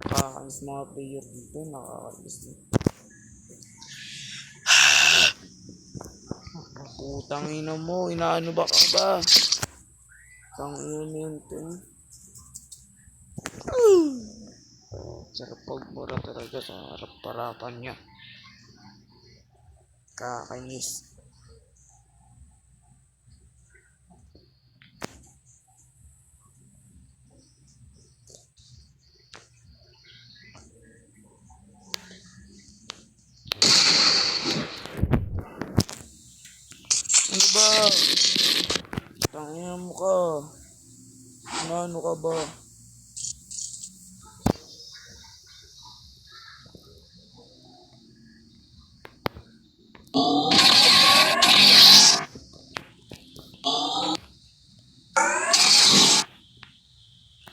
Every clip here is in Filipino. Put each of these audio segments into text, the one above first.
Nakakainis mga player dito. Nakakainis din. Putang ina mo. Inaano ba ka ba? Putang ina nito. Sarap pagmura talaga sa harap-harapan niya. Kakainis. Ano ba? Tangina mo ka. Ano ka ba?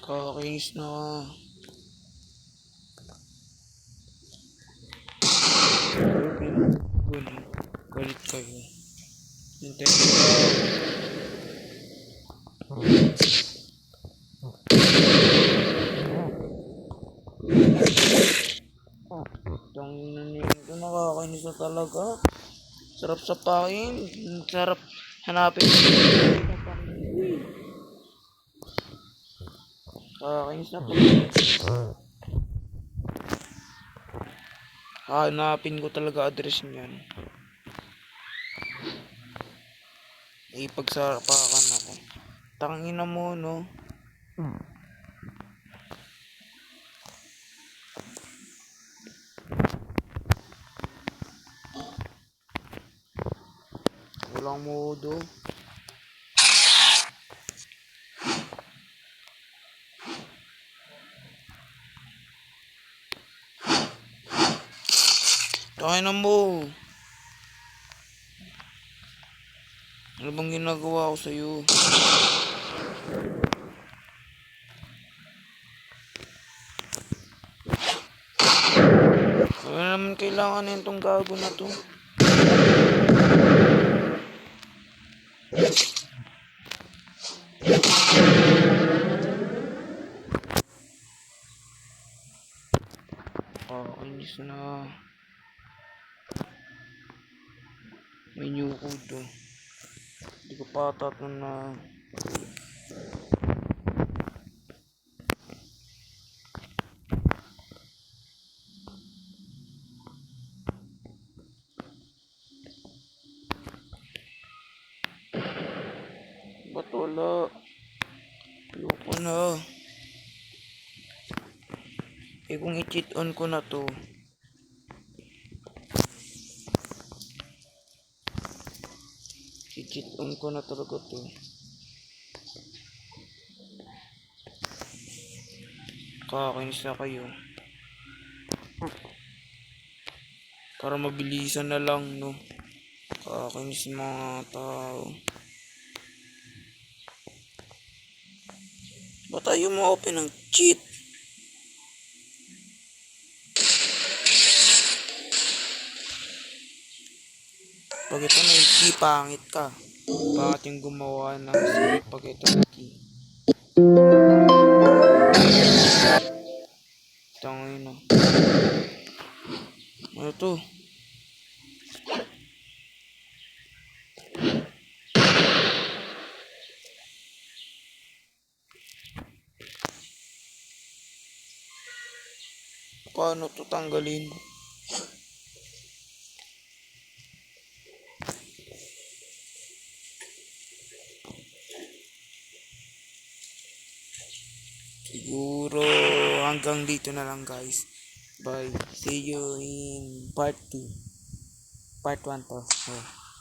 Kakainis na. Galit kayo. Hintay ko tangina nito. Nakakainis na talaga. Sarap sapakin. Sarap hanapin. Kakainis na po. Hanapin ko talaga address niyan. Ipagsarapakan ako. Tangina mo, no? Walang modo. Tangina mo. Ano bang ginagawa ko sa'yo? Ano naman kailangan na itong gago na to? Kakainis na. May new code to. Hindi ko pa tatang na. Ba't wala? Ayoko na. Kung i-cheat on ko na to. I-cheat on ko na talaga to. Kakainis na kayo. Para mabilisan na lang, no? Kakainis mga tao. Ba't tayo ma-open ng cheat? Pag ito na yung key, pangit ka. Bakit yung gumawa ng pag ito na key? Tangin na. Ano to? Paano to tanggalin? Siguro hanggang dito na lang, guys. Bye. See you in part 2. Part 1 to. Oh.